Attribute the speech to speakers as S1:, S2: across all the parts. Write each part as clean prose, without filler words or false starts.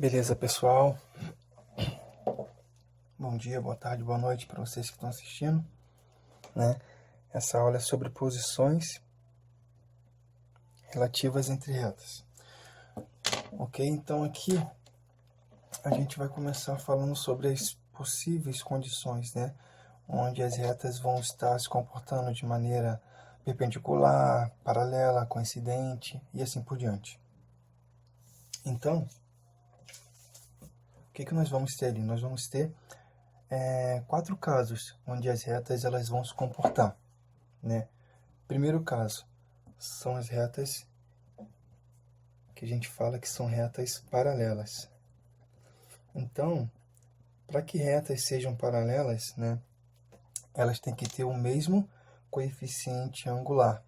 S1: Beleza, pessoal? Bom dia, boa tarde, boa noite para vocês que estão assistindo, né? Essa aula é sobre posições relativas entre retas. Ok? Então aqui a gente vai começar falando sobre as possíveis condições, né? Onde as retas vão estar se comportando de maneira perpendicular, paralela, coincidente e assim por diante. Então, o que nós vamos ter ali? Nós vamos ter 4 casos onde as retas elas vão se comportar, né? Primeiro caso são as retas que a gente fala que são retas paralelas. Então, para que retas sejam paralelas, né, elas têm que ter o mesmo coeficiente angular,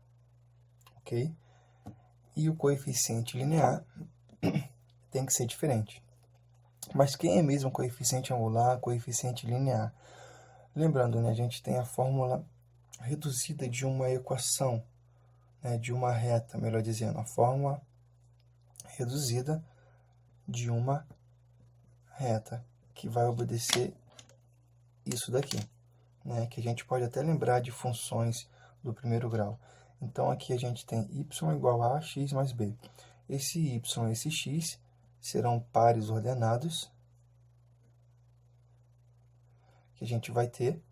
S1: ok? E o coeficiente linear tem que ser diferente. Mas quem é mesmo coeficiente angular, coeficiente linear? Lembrando, né, a gente tem a fórmula reduzida de uma equação, né, de uma reta, melhor dizendo, a fórmula reduzida de uma reta, que vai obedecer isso daqui, né? Que a gente pode até lembrar de funções do primeiro grau. Então, aqui a gente tem y igual a x mais b. Esse y e esse x serão pares ordenados, que a gente vai ter,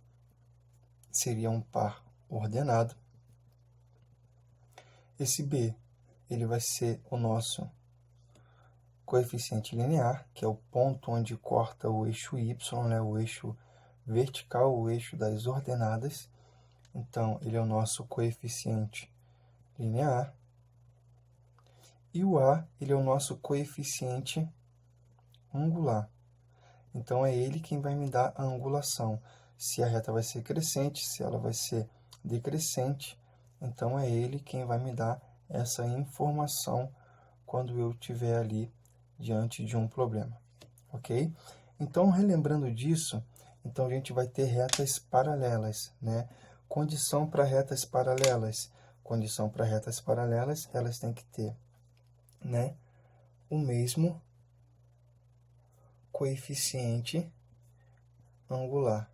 S1: seria um par ordenado. Esse b, ele vai ser o nosso coeficiente linear, que é o ponto onde corta o eixo y, né? O eixo vertical, o eixo das ordenadas. Então, ele é o nosso coeficiente linear. E o A, ele é o nosso coeficiente angular. Então, é ele quem vai me dar a angulação. Se a reta vai ser crescente, se ela vai ser decrescente. Então, é ele quem vai me dar essa informação quando eu estiver ali diante de um problema. Ok? Então, relembrando disso, então a gente vai ter retas paralelas, né? Condição para retas paralelas. Condição para retas paralelas, elas têm que ter, né, o mesmo coeficiente angular.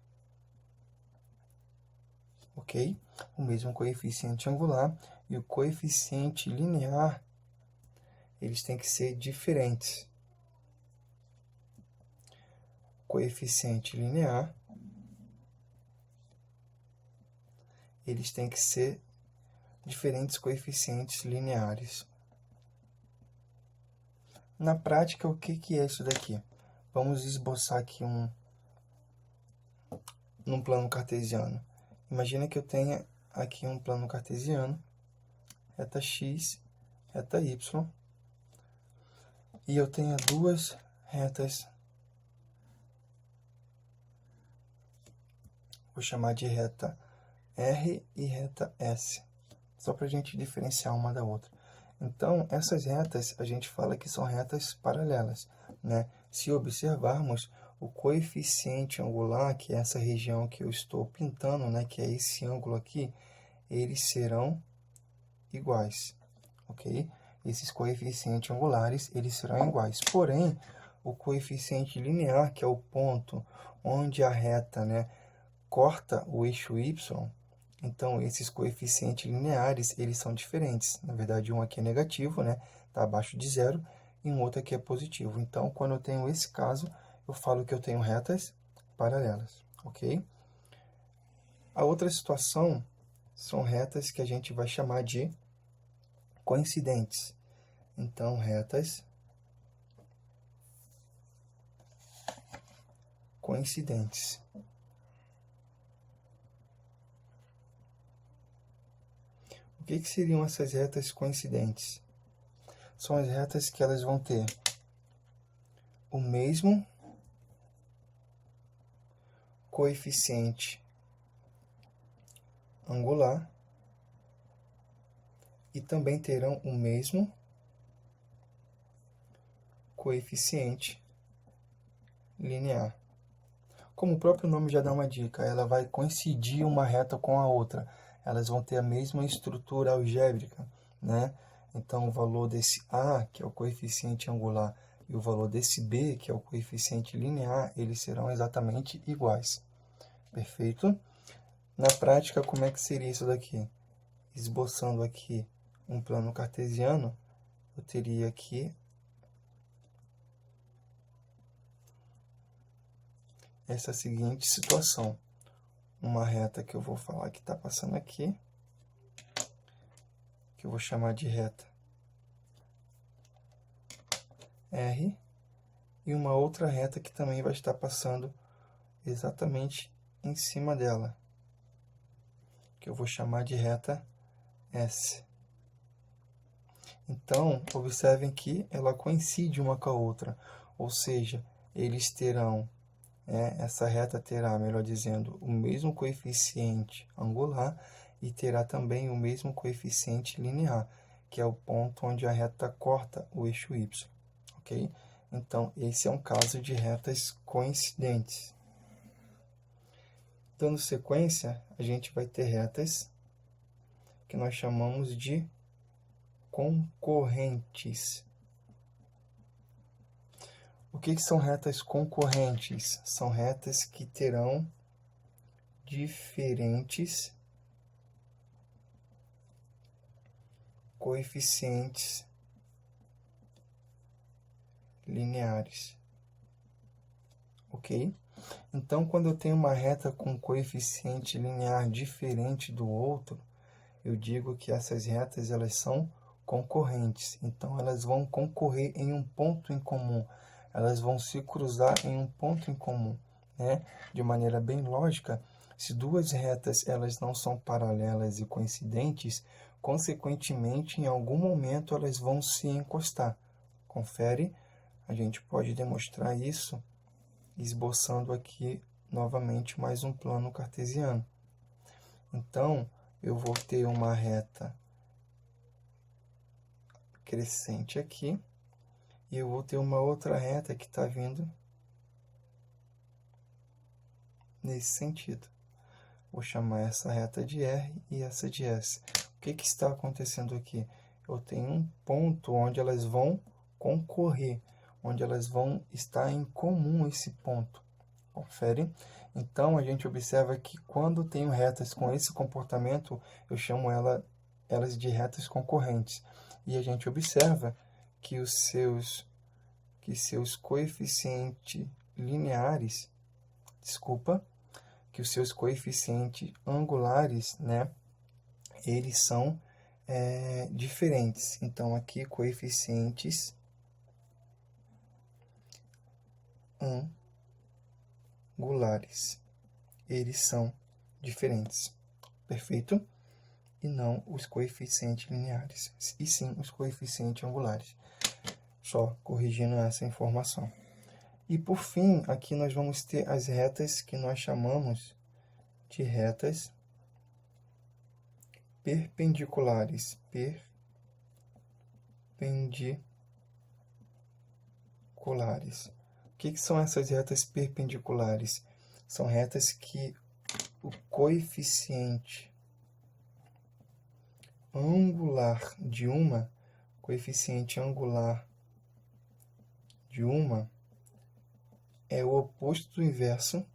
S1: Ok? O mesmo coeficiente angular e o coeficiente linear, eles têm que ser diferentes. Coeficiente linear, eles têm que ser diferentes coeficientes lineares. Na prática, o que é isso daqui? Vamos esboçar aqui num plano cartesiano. Imagina que eu tenha aqui um plano cartesiano, reta x, reta y, e eu tenha duas retas, vou chamar de reta R e reta S, só para a gente diferenciar uma da outra. Então, essas retas, a gente fala que são retas paralelas, né? Se observarmos, o coeficiente angular, que é essa região que eu estou pintando, né? Que é esse ângulo aqui, eles serão iguais, ok? Esses coeficientes angulares, eles serão iguais. Porém, o coeficiente linear, que é o ponto onde a reta, né, corta o eixo y, então, esses coeficientes lineares, eles são diferentes. Na verdade, um aqui é negativo, né? Está abaixo de zero, e um outro aqui é positivo. Então, quando eu tenho esse caso, eu falo que eu tenho retas paralelas, ok? A outra situação são retas que a gente vai chamar de coincidentes. Então, retas coincidentes. O que seriam essas retas coincidentes? São as retas que elas vão ter o mesmo coeficiente angular e também terão o mesmo coeficiente linear. Como o próprio nome já dá uma dica, ela vai coincidir uma reta com a outra. Elas vão ter a mesma estrutura algébrica, né? Então, o valor desse A, que é o coeficiente angular, e o valor desse b, que é o coeficiente linear, eles serão exatamente iguais. Perfeito? Na prática, como é que seria isso daqui? Esboçando aqui um plano cartesiano, eu teria aqui essa seguinte situação. Uma reta que eu vou falar que está passando aqui, que eu vou chamar de reta R, e uma outra reta que também vai estar passando exatamente em cima dela, que eu vou chamar de reta S. Então, observem que ela coincide uma com a outra, ou seja, eles terão, essa reta terá, melhor dizendo, o mesmo coeficiente angular e terá também o mesmo coeficiente linear, que é o ponto onde a reta corta o eixo Y, ok? Então, esse é um caso de retas coincidentes. Dando sequência, a gente vai ter retas que nós chamamos de concorrentes. O que são retas concorrentes? São retas que terão diferentes coeficientes lineares, ok? Então, quando eu tenho uma reta com coeficiente linear diferente do outro, eu digo que essas retas elas são concorrentes. Então, elas vão concorrer em um ponto em comum. Elas vão se cruzar em um ponto em comum, né? De maneira bem lógica, se duas retas elas não são paralelas e coincidentes, consequentemente, em algum momento elas vão se encostar. Confere? A gente pode demonstrar isso esboçando aqui novamente mais um plano cartesiano. Então, eu vou ter uma reta crescente aqui, e eu vou ter uma outra reta que está vindo nesse sentido. Vou chamar essa reta de R e essa de S. O que está acontecendo aqui? Eu tenho um ponto onde elas vão concorrer, onde elas vão estar em comum esse ponto. Confere? Então, a gente observa que quando tenho retas com esse comportamento, eu chamo elas de retas concorrentes. E a gente observa que seus coeficientes lineares, que os seus coeficientes angulares, né, eles são diferentes. Então, aqui, coeficientes angulares, eles são diferentes, perfeito? E não os coeficientes lineares, e sim os coeficientes angulares. Só corrigindo essa informação. E por fim, aqui nós vamos ter as retas que nós chamamos de retas perpendiculares. Perpendiculares. O que são essas retas perpendiculares? São retas que o coeficiente angular de uma é o oposto do inverso,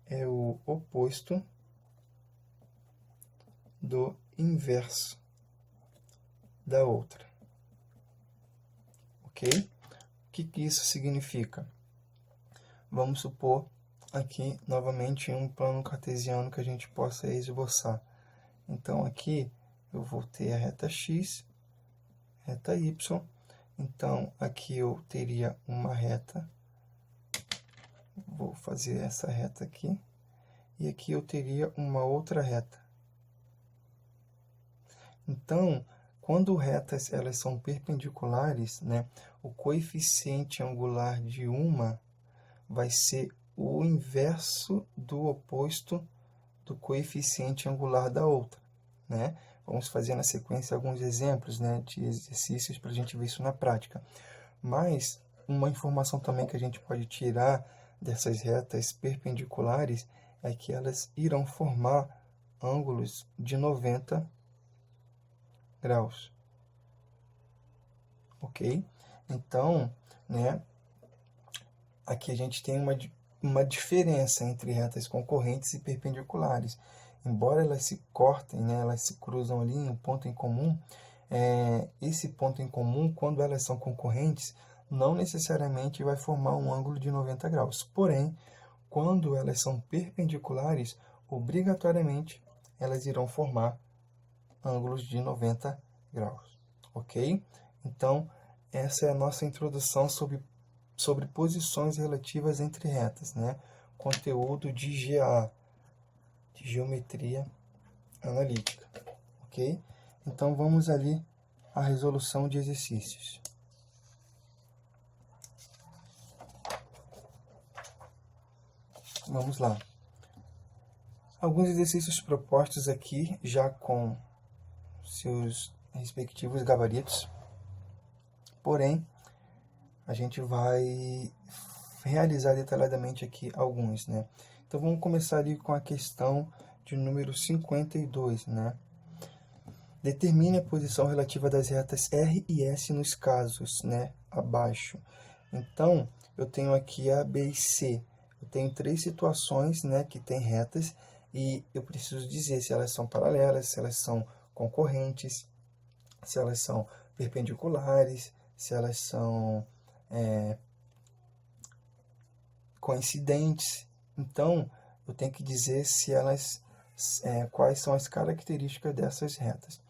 S1: é o oposto do inverso da outra, ok? O que isso significa? Vamos supor aqui novamente um plano cartesiano que a gente possa esboçar. Então aqui eu vou ter a reta x, reta y. Então aqui eu teria uma reta, vou fazer essa reta aqui, e aqui eu teria uma outra reta. Então, quando retas elas são perpendiculares, né, o coeficiente angular de uma vai ser o inverso do oposto do coeficiente angular da outra, né? Vamos fazer na sequência alguns exemplos, né, de exercícios para a gente ver isso na prática. Mas uma informação também que a gente pode tirar dessas retas perpendiculares é que elas irão formar ângulos de 90 graus, ok? Então, né, aqui a gente tem uma diferença entre retas concorrentes e perpendiculares. Embora elas se cortem, né, elas se cruzam ali em um ponto em comum, esse ponto em comum, quando elas são concorrentes, não necessariamente vai formar um ângulo de 90 graus. Porém, quando elas são perpendiculares, obrigatoriamente elas irão formar ângulos de 90 graus, ok? Então, essa é a nossa introdução sobre posições relativas entre retas, né? Conteúdo de GA, de Geometria Analítica, ok? Então, vamos ali à resolução de exercícios. Vamos lá. Alguns exercícios propostos aqui, já com seus respectivos gabaritos. Porém, a gente vai realizar detalhadamente aqui alguns, né? Então, vamos começar ali com a questão de número 52, né? Determine a posição relativa das retas R e S nos casos, né? Abaixo. Então, eu tenho aqui A, B e C. Eu tenho 3 situações, né, que tem retas e eu preciso dizer se elas são paralelas, se elas são concorrentes, se elas são perpendiculares, se elas são coincidentes. Então, eu tenho que dizer se elas, quais são as características dessas retas.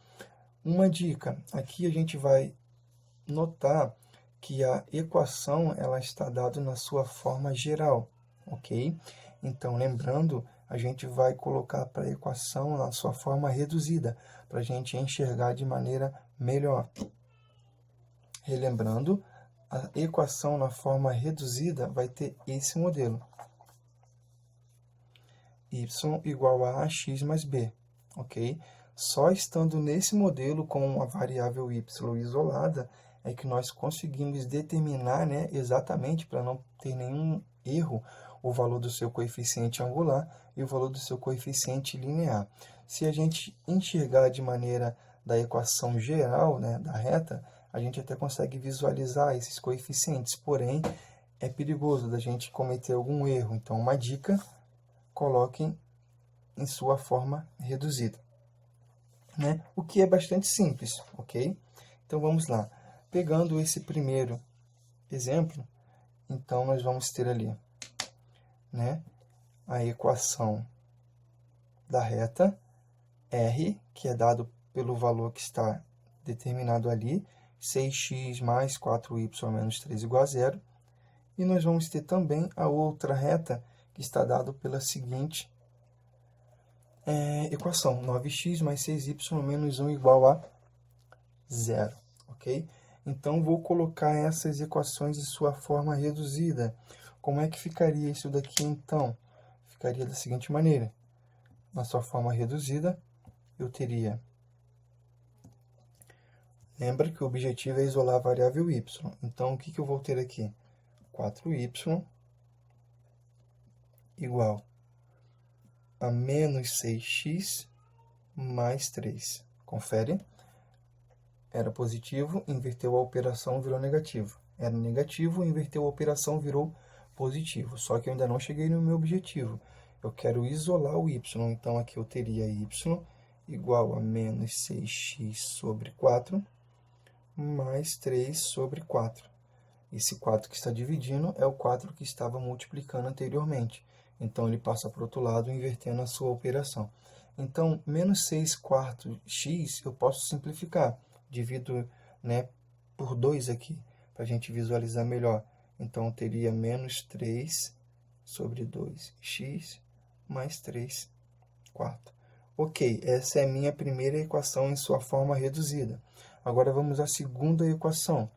S1: Uma dica, aqui a gente vai notar que a equação ela está dada na sua forma geral, ok? Então, lembrando, a gente vai colocar para a equação na sua forma reduzida, para a gente enxergar de maneira melhor. Relembrando, a equação na forma reduzida vai ter esse modelo. Y igual a ax mais b, ok? Só estando nesse modelo com a variável y isolada é que nós conseguimos determinar, né, exatamente, para não ter nenhum erro, o valor do seu coeficiente angular e o valor do seu coeficiente linear. Se a gente enxergar de maneira da equação geral, né, da reta, a gente até consegue visualizar esses coeficientes, porém, é perigoso da gente cometer algum erro. Então, uma dica, coloquem em sua forma reduzida, né? O que é bastante simples, ok? Então, vamos lá. Pegando esse primeiro exemplo, então, nós vamos ter ali, né, a equação da reta R, que é dado pelo valor que está determinado ali, 6x mais 4y menos 3 igual a 0. E nós vamos ter também a outra reta, que está dado pela seguinte equação, 9x mais 6y menos 1 igual a 0, ok? Então, vou colocar essas equações em sua forma reduzida. Como é que ficaria isso daqui, então? Ficaria da seguinte maneira. Na sua forma reduzida, eu teria... Lembra que o objetivo é isolar a variável y. Então, o que eu vou ter aqui? 4y igual a menos 6x mais 3. Confere. Era positivo, inverteu a operação, virou negativo. Era negativo, inverteu a operação, virou positivo. Só que eu ainda não cheguei no meu objetivo. Eu quero isolar o y. Então, aqui eu teria y igual a menos 6x sobre 4 mais 3 sobre 4. Esse 4 que está dividindo é o 4 que estava multiplicando anteriormente. Então, ele passa para o outro lado, invertendo a sua operação. Então, menos 6 quartos x, eu posso simplificar. Divido, né, por 2 aqui, para a gente visualizar melhor. Então, eu teria menos 3 sobre 2x mais 3 quartos. Ok, essa é a minha primeira equação em sua forma reduzida. Agora, vamos à segunda equação.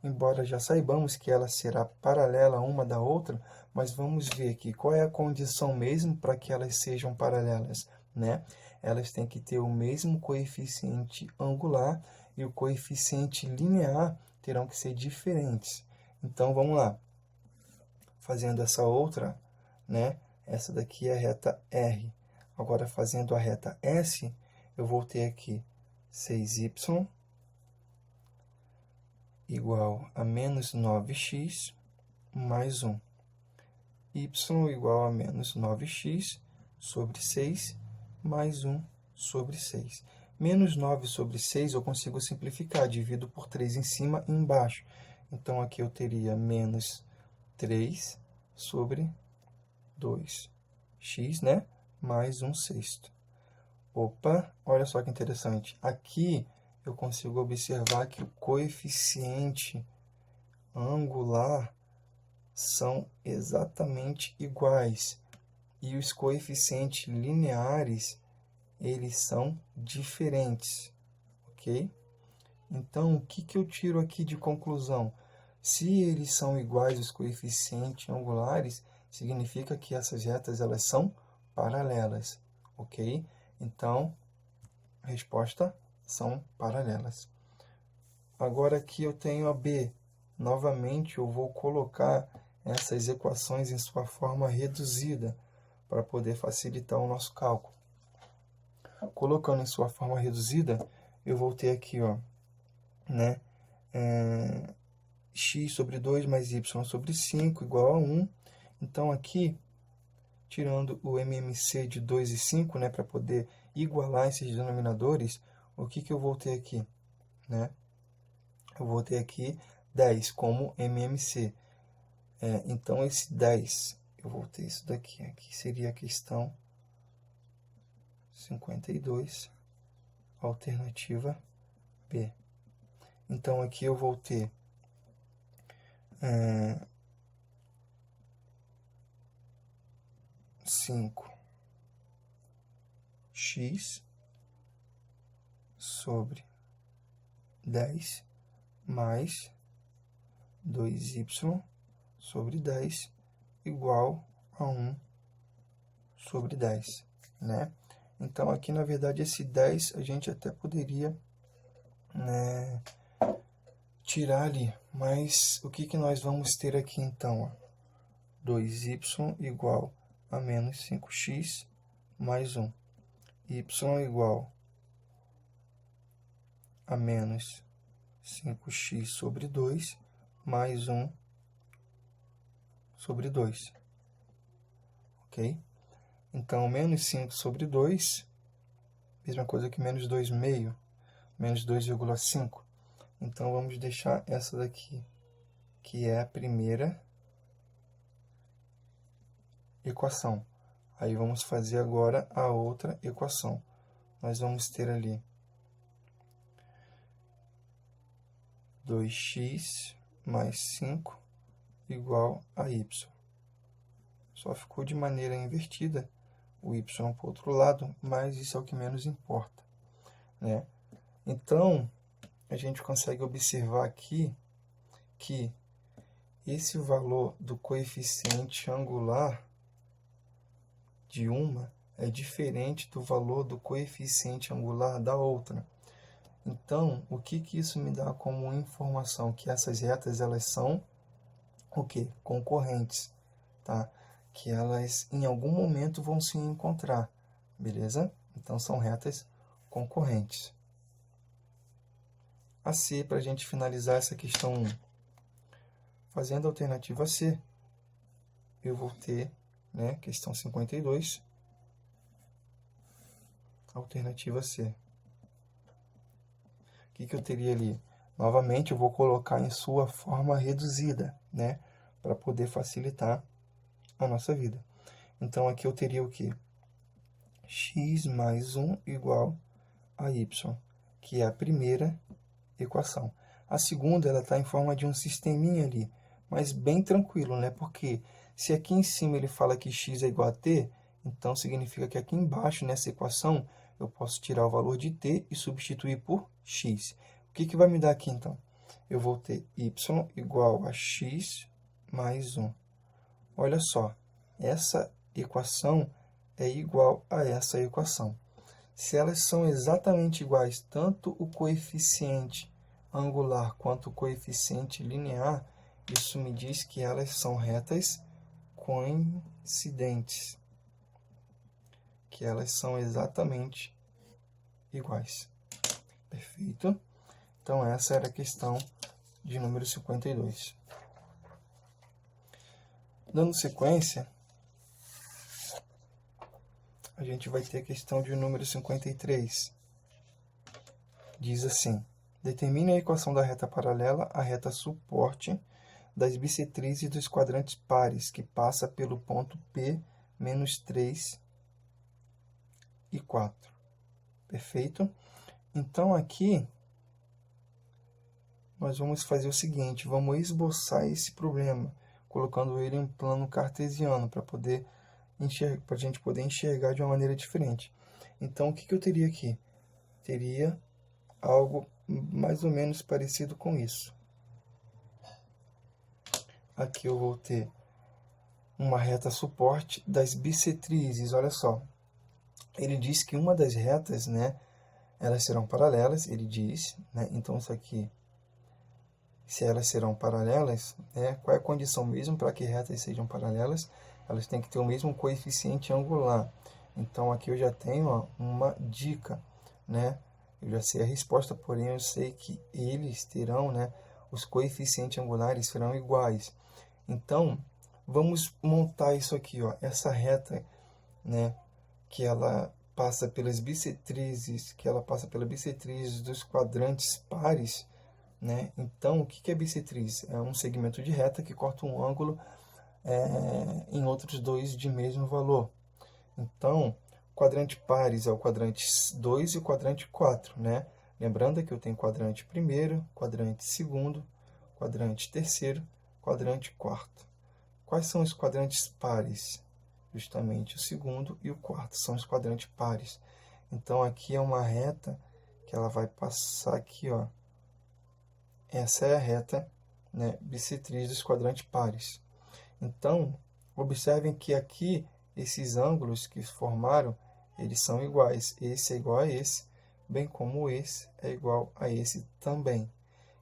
S1: Embora já saibamos que ela será paralela uma da outra, mas vamos ver aqui qual é a condição mesmo para que elas sejam paralelas, né? Elas têm que ter o mesmo coeficiente angular e o coeficiente linear terão que ser diferentes. Então, vamos lá. Fazendo essa outra, né? Essa daqui é a reta R. Agora, fazendo a reta S, eu vou ter aqui 6y igual a menos 9x mais 1. Y igual a menos 9x sobre 6 mais 1 sobre 6. Menos 9 sobre 6 eu consigo simplificar, divido por 3 em cima e embaixo. Então, aqui eu teria menos 3 sobre 2x, né? Mais 1/6. Opa, olha só que interessante. Aqui eu consigo observar que o coeficiente angular são exatamente iguais. E os coeficientes lineares, eles são diferentes, ok? Então, o que eu tiro aqui de conclusão? Se eles são iguais os coeficientes angulares, significa que essas retas elas são paralelas, ok? Então, a resposta são paralelas. Agora aqui eu tenho a B. Novamente, eu vou colocar essas equações em sua forma reduzida, para poder facilitar o nosso cálculo. Colocando em sua forma reduzida, eu vou ter aqui, ó, né, x sobre 2 mais y sobre 5 igual a 1. Então, aqui, tirando o MMC de 2 e 5, né, para poder igualar esses denominadores, o que eu vou ter aqui? Né? Eu vou ter aqui 10 como MMC. Então, esse 10, eu vou ter isso daqui. Aqui seria a questão 52, alternativa B. Então, aqui eu vou ter 5x sobre 10 mais 2y sobre 10 igual a 1 sobre 10, né? Então, aqui, na verdade, esse 10 a gente até poderia, né, tirar ali. Mas o que nós vamos ter aqui, então? Ó? 2y igual a menos 5x mais 1. Y igual a menos 5x sobre 2 mais 1 sobre 2. Ok? Então, menos 5 sobre 2, mesma coisa que menos 2,5, menos 2,5. Então, vamos deixar essa daqui, que é a primeira equação. Aí, vamos fazer agora a outra equação. Nós vamos ter ali 2x mais 5 igual a y. Só ficou de maneira invertida o y para o outro lado, mas isso é o que menos importa, né? Então, a gente consegue observar aqui que esse valor do coeficiente angular de uma é diferente do valor do coeficiente angular da outra. Então, o que isso me dá como informação? Que essas retas, elas são o quê? Concorrentes, tá? Que elas, em algum momento, vão se encontrar, beleza? Então, são retas concorrentes. A C, para a gente finalizar essa questão 1. Fazendo a alternativa C, eu vou ter, né, questão 52, alternativa C. O que eu teria ali? Novamente, eu vou colocar em sua forma reduzida, né, para poder facilitar a nossa vida. Então, aqui eu teria o quê? X mais 1 igual a y, que é a primeira equação. A segunda, ela está em forma de um sisteminha ali, mas bem tranquilo, né? Porque se aqui em cima ele fala que x é igual a t, então significa que aqui embaixo, nessa equação, eu posso tirar o valor de t e substituir por x. O que vai me dar aqui, então? Eu vou ter y igual a x mais 1. Olha só, essa equação é igual a essa equação. Se elas são exatamente iguais, tanto o coeficiente angular quanto o coeficiente linear, isso me diz que elas são retas coincidentes, que elas são exatamente iguais. Perfeito? Então, essa era a questão de número 52. Dando sequência, a gente vai ter a questão de número 53. Diz assim: determine a equação da reta paralela à reta suporte das bissetrizes dos quadrantes pares, que passa pelo ponto P menos 3 e 4. Perfeito? Então, aqui, nós vamos fazer o seguinte, vamos esboçar esse problema, colocando ele em plano cartesiano, para a gente poder enxergar de uma maneira diferente. Então, o que eu teria aqui? Teria algo mais ou menos parecido com isso. Aqui eu vou ter uma reta suporte das bissetrizes, olha só. Ele diz que uma das retas, né, elas serão paralelas, ele diz, né, então isso aqui, se elas serão paralelas, né, qual é a condição mesmo para que retas sejam paralelas? Elas têm que ter o mesmo coeficiente angular. Então aqui eu já tenho, ó, uma dica, né, eu já sei a resposta, porém eu sei que eles terão, né, os coeficientes angulares serão iguais. Então, vamos montar isso aqui, ó, essa reta, né, que ela passa pelas bissetrizes, dos quadrantes pares, né? Então, o que é bissetriz? É um segmento de reta que corta um ângulo em outros dois de mesmo valor. Então, quadrante pares é o quadrante 2 e o quadrante 4, né? Lembrando que eu tenho quadrante primeiro, quadrante segundo, quadrante terceiro, quadrante quarto. Quais são os quadrantes pares? Justamente o segundo e o quarto são os quadrantes pares. Então, aqui é uma reta que ela vai passar aqui, ó. Essa é a reta, né, bissetriz dos quadrantes pares. Então, observem que aqui, esses ângulos que formaram, eles são iguais. Esse é igual a esse, bem como esse é igual a esse também.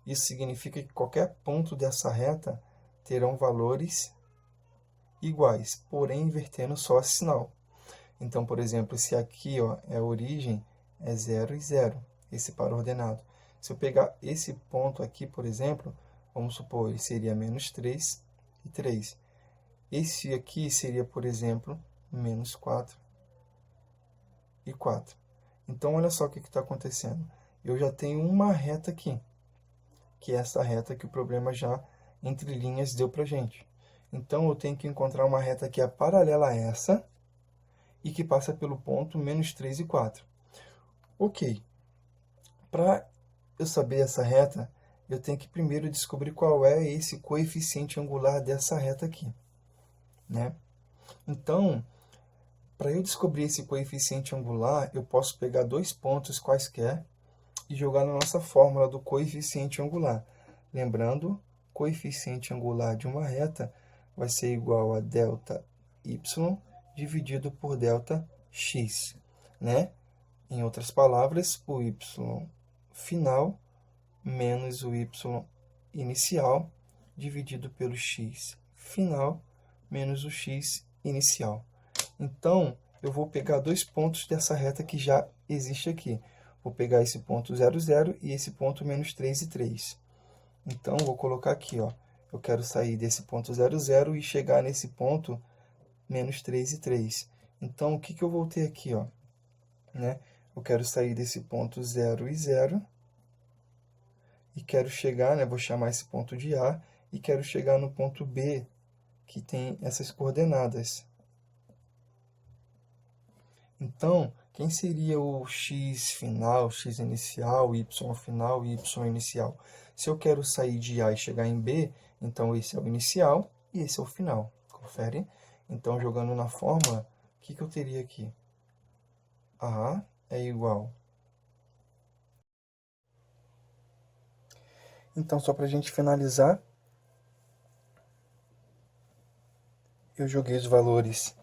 S1: Isso significa que qualquer ponto dessa reta terão valores iguais, porém invertendo só esse sinal. Então, por exemplo, se aqui, ó, é a origem, é 0 e 0, esse par ordenado. Se eu pegar esse ponto aqui, por exemplo, vamos supor, ele seria menos 3 e 3. Esse aqui seria, por exemplo, menos 4 e 4. Então, olha só o que está acontecendo. Eu já tenho uma reta aqui, que é essa reta que o problema já, entre linhas, deu para a gente. Então, eu tenho que encontrar uma reta que é paralela a essa e que passa pelo ponto menos 3 e 4. Ok. Para eu saber essa reta, eu tenho que primeiro descobrir qual é esse coeficiente angular dessa reta aqui, né? Então, para eu descobrir esse coeficiente angular, eu posso pegar dois pontos quaisquer e jogar na nossa fórmula do coeficiente angular. Lembrando, coeficiente angular de uma reta vai ser igual a delta y dividido por delta x, né? Em outras palavras, o y final menos o y inicial dividido pelo x final menos o x inicial. Então, eu vou pegar dois pontos dessa reta que já existe aqui. Vou pegar esse ponto 0, 0 e esse ponto menos 3 e 3. Então, vou colocar aqui, ó. Eu quero sair desse ponto 0, 0 e chegar nesse ponto menos 3 e 3. Então, o que eu vou ter aqui, ó? Né? Eu quero sair desse ponto 0 e 0 e quero chegar, né? Vou chamar esse ponto de A e quero chegar no ponto B, que tem essas coordenadas. Então, quem seria o x final, x inicial, y final e y inicial? Se eu quero sair de A e chegar em B, então esse é o inicial e esse é o final. Confere? Então, jogando na fórmula, o que eu teria aqui? A é igual. Então, só para a gente finalizar, eu joguei os valores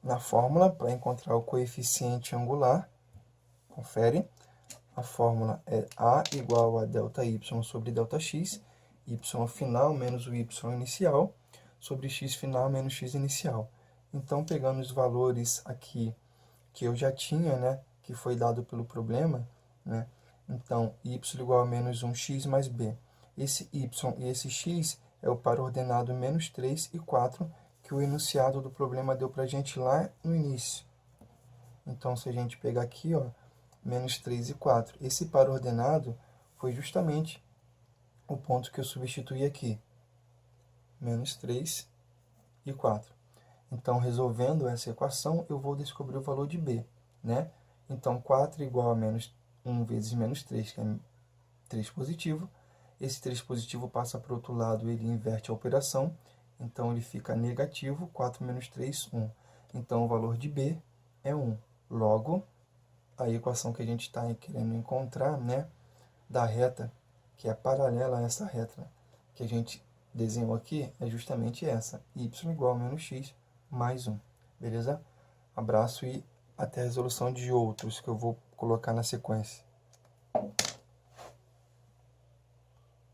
S1: na fórmula para encontrar o coeficiente angular. Confere? A fórmula é A igual a ΔY sobre ΔX, Y final menos o Y inicial, sobre X final menos X inicial. Então, pegando os valores aqui que eu já tinha, né, que foi dado pelo problema, né, então, Y igual a menos 1x mais B. Esse y e esse x é o par ordenado menos 3 e 4, que o enunciado do problema deu para a gente lá no início. Então, se a gente pegar aqui, ó, menos 3 e 4, esse par ordenado foi justamente o ponto que eu substituí aqui, menos 3 e 4. Então, resolvendo essa equação, eu vou descobrir o valor de b, né? Então, 4 igual a menos 1 vezes menos 3, que é 3 positivo. Esse 3 positivo passa para o outro lado, ele inverte a operação. Então, ele fica negativo, 4 menos 3, 1. Então, o valor de b é 1. Logo, a equação que a gente está querendo encontrar, né, da reta, que é paralela a essa reta que a gente desenhou aqui, é justamente essa, y igual a menos x mais 1. Beleza? Abraço e até a resolução de outros que eu vou colocar na sequência.